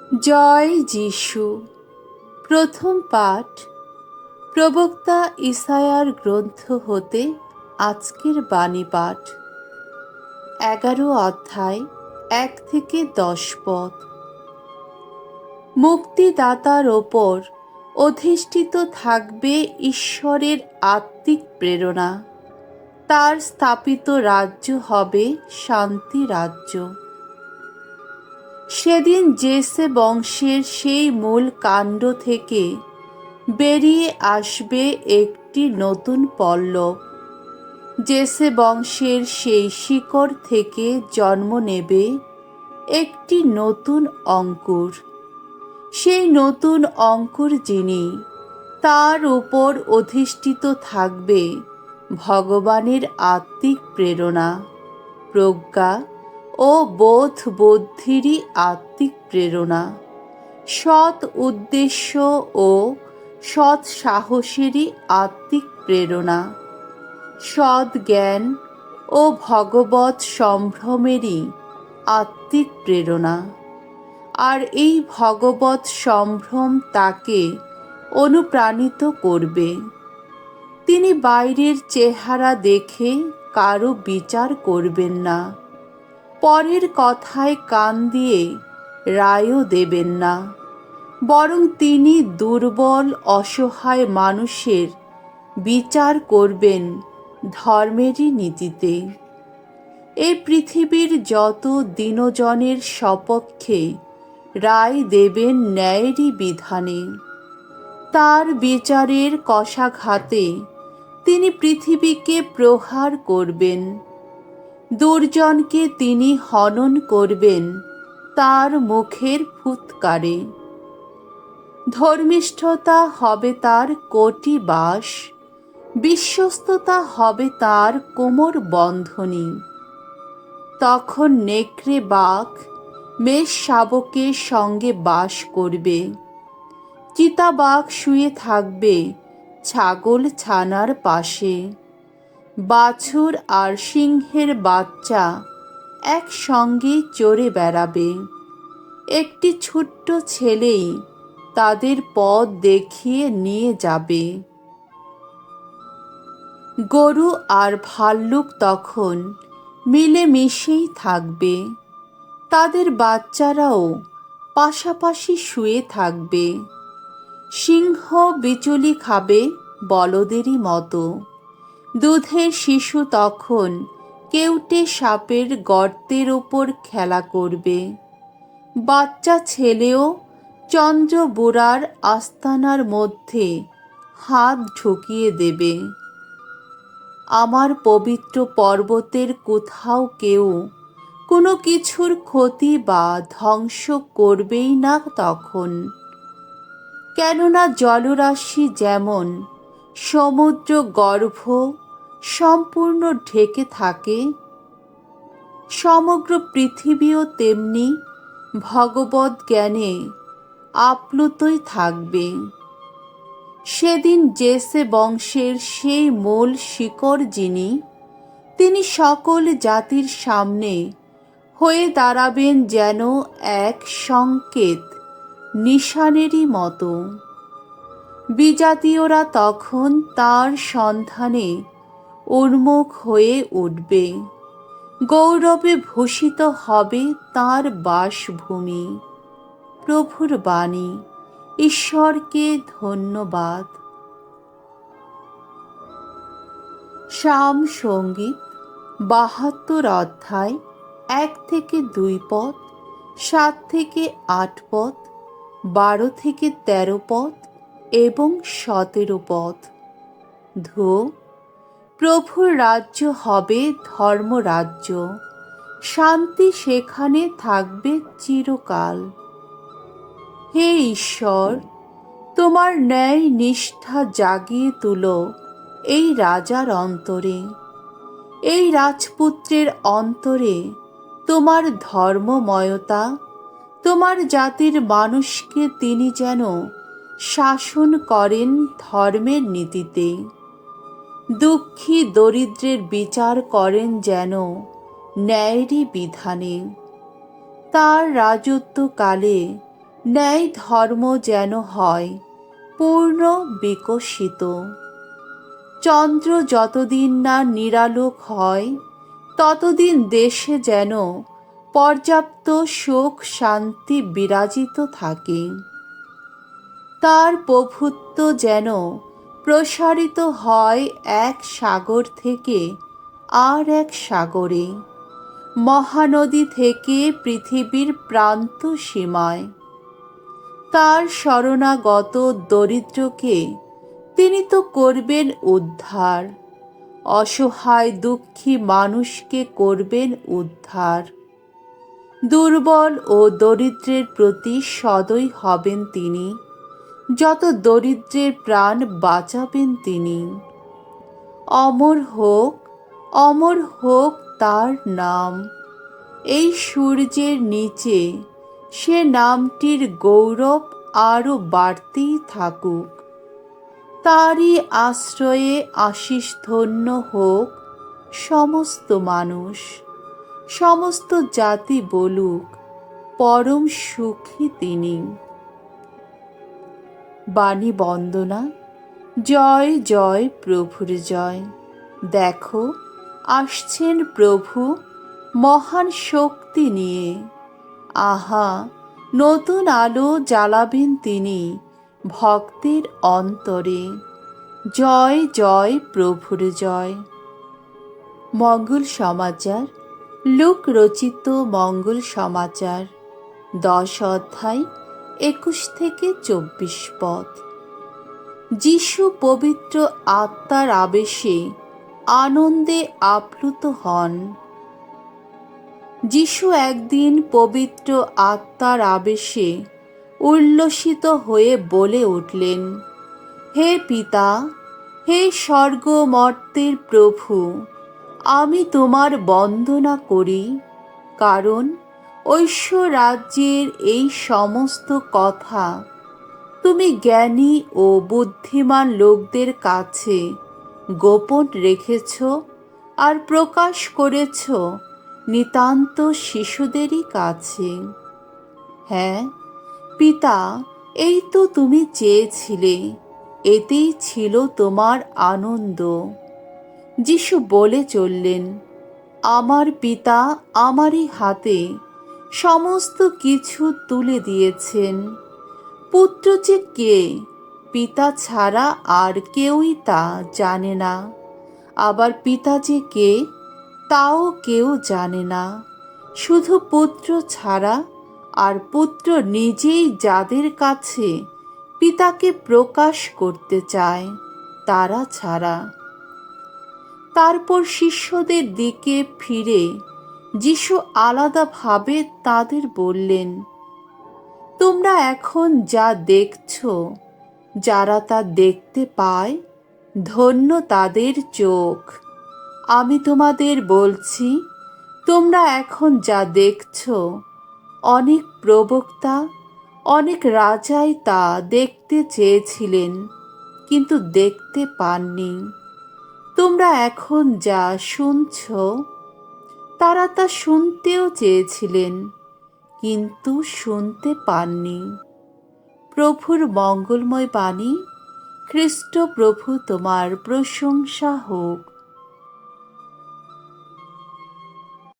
জয় যিশু। প্রথম পাঠ প্রবক্তা ইসায়ার গ্রন্থ হতে আজকের বাণী পাঠ 11 অধ্যায় 1 থেকে 10 পদ। মুক্তিদাতার ওপর অধিষ্ঠিত থাকবে ঈশ্বরের আত্মিক প্রেরণা। তার স্থাপিত রাজ্য হবে শান্তি রাজ্য। সেদিন জেসে বংশের সেই মূল কাণ্ড থেকে বেরিয়ে আসবে একটি নতুন পল্লব। জেসে বংশের সেই শিকড় থেকে জন্ম নেবে একটি নতুন অঙ্কুর। সেই নতুন অঙ্কুর যিনি, তার উপর অধিষ্ঠিত থাকবে ভগবানের আত্মিক প্রেরণা, প্রজ্ঞা ও বোধ বুদ্ধিরই আত্মিক প্রেরণা, সৎ উদ্দেশ্য ও সৎ সাহসেরই আত্মিক প্রেরণা, সৎ জ্ঞান ও ভগবৎ সম্ভ্রমেরই আত্মিক প্রেরণা। আর এই ভগবৎ সম্ভ্রম তাকে অনুপ্রাণিত করবে। তিনি বাইরের চেহারা দেখে কারো বিচার করবেন না, পরের কথায় কান দিয়ে রায়ও দেবেন না, বরং তিনি দুর্বল অসহায় মানুষের বিচার করবেন ধর্মেরই নীতিতে। এই পৃথিবীর যত দীনজনের সপক্ষে রায় দেবেন ন্যায়েরই বিধানে। তার বিচারের কশাঘাতে তিনি পৃথিবীকে প্রহার করবেন। দুর্জনকে তিনি হনন করবেন তার মুখের ফুৎকারে। ধর্মিষ্ঠতা হবে তার কোটি বাস, বিশ্বস্ততা হবে তার কোমর বন্ধনী। তখন নেকড়ে বাঘ মেষ শাবকের সঙ্গে বাস করবে। চিতাবাঘ শুয়ে থাকবে ছাগল ছানার পাশে। বাছুর আর সিংহের বাচ্চা একসঙ্গে চড়ে বেড়াবে। একটি ছোট্ট ছেলেই তাদের পথ দেখিয়ে নিয়ে যাবে। গরু আর ভাল্লুক তখন মিলেমিশেই থাকবে। তাদের বাচ্চারাও পাশাপাশি শুয়ে থাকবে। সিংহ বিচুলি খাবে বলদেরই মতো। দুধের শিশু তখন কেউটে সাপের গর্তের ওপর খেলা করবে। বাচ্চা ছেলেও চন্দ্রবোড়ার আস্তানার মধ্যে হাত ঢুকিয়ে দেবে। আমার পবিত্র পর্বতের কোথাও কেউ কোনো কিছুর ক্ষতি বা ধ্বংস করবেই না তখন। কেননা জলরাশি যেমন সমুদ্র গর্ভ সম্পূর্ণ ঢেকে থাকে, সমগ্র পৃথিবীও তেমনি ভগবৎ জ্ঞানে আপ্লুতই থাকবে। সেদিন জেসে বংশের সেই মূল শিকড় যিনি, তিনি সকল জাতির সামনে হয়ে দাঁড়াবেন যেন এক সংকেত নিশানেরই মতো। বিজাতীয়রা তখন তার সন্ধানে উন্মুখ হয়ে উঠবে। গৌরবে ভূষিত হবে তার বাসভূমি। প্রভুর বাণী। ঈশ্বরকে ধন্যবাদ। সাম সঙ্গীত 72 অধ্যায় 1 থেকে 2 পদ, 7 থেকে 8 পদ, 12 থেকে 13 পদ এবং 17 পদ। ধো, প্রভুর রাজ্য হবে ধর্মরাজ্য, শান্তি সেখানে থাকবে চিরকাল। হে ঈশ্বর, তোমার ন্যায় নিষ্ঠা জাগিয়ে তুলো এই রাজার অন্তরে। এই রাজপুত্রের অন্তরে তোমার ধর্মময়তা, তোমার জাতির মানুষকে তিনি যেন শাসন করেন ধর্মের নীতিতে। দুঃখী দরিদ্রের বিচার করেন যেন ন্যায়েরই বিধানে। তার রাজত্বকালে ন্যায় ধর্ম যেন হয় পূর্ণ বিকশিত। চন্দ্র যতদিন না নিরালোক হয়, ততদিন দেশে যেন পর্যাপ্ত সুখ শান্তি বিরাজিত থাকে। তার প্রভুত্ব যেন প্রসারিত হয় এক সাগর থেকে আর এক সাগরে, মহানদী থেকে পৃথিবীর প্রান্ত সীমায়। তার শরণাগত দরিদ্রকে তিনি তো করবেন উদ্ধার, অসহায় দুঃখী মানুষকে করবেন উদ্ধার। দুর্বল ও দরিদ্রের প্রতি সদয় হবেন তিনি, যত দরিদ্রের প্রাণ বাঁচাবেন তিনি। অমর হোক তার নাম। এই সূর্যের নিচে সে নামটির গৌরব আরও বাড়তেই থাকুক। তারই আশ্রয়ে আশিস ধন্য হোক সমস্ত মানুষ, সমস্ত জাতি বলুক পরম সুখী তিনি। বাণী বন্দনা। জয় জয় প্রভুর জয়। দেখো আসছেন প্রভু মহান শক্তি নিয়ে। আহা, নতুন আলো জ্বালাবেন তিনি ভক্তের অন্তরে। জয় জয় প্রভুর জয়। মঙ্গল সমাচার। লুক রচিত মঙ্গল সমাচার 10 অধ্যায় 21 থেকে 24 পদ। যিশু পবিত্র আত্মার আবেশে আনন্দে আপ্লুত হন। যিশু একদিন পবিত্র আত্মার আবেশে উল্লসিত হয়ে বলে উঠলেন, হে পিতা, হে স্বর্গমর্তের প্রভু, আমি তোমার বন্দনা করি, কারণ ঐশ্বর রাজ্যের এই সমস্ত কথা তুমি জ্ঞানী ও বুদ্ধিমান লোকদের কাছে গোপন রেখেছ আর প্রকাশ করেছ নিতান্ত শিশুদেরই কাছে। হ্যাঁ পিতা, এই তো তুমি চেয়েছিলে, এতেই ছিল তোমার আনন্দ। যিশু বলে চললেন, আমার পিতা আমারই হাতে সমস্ত কিছু তুলে দিয়েছেন। পুত্র যে কে, পিতা ছাড়া আর কেউই তা জানে না, আবার পিতা যে কে তাও কেউ জানে না, শুধু পুত্র ছাড়া, আর পুত্র নিজেই যাদের কাছে পিতাকে প্রকাশ করতে চায় তারা ছাড়া। তারপর শিষ্যদের দিকে ফিরে যিশু আলাদাভাবে তাদের বললেন, তোমরা এখন যা দেখছ, যারা তা দেখতে পায় ধন্য তাদের চোখ। আমি তোমাদের বলছি, তোমরা এখন যা দেখছ, অনেক প্রবক্তা, অনেক রাজাই তা দেখতে চেয়েছিলেন কিন্তু দেখতে পাননি। তোমরা এখন যা শুনছ, তারা তা শুনতেও চেয়েছিলেন কিন্তু শুনতে পাননি। প্রভুর মঙ্গলময় বাণী। খ্রিস্ট প্রভু তোমার প্রশংসা হোক।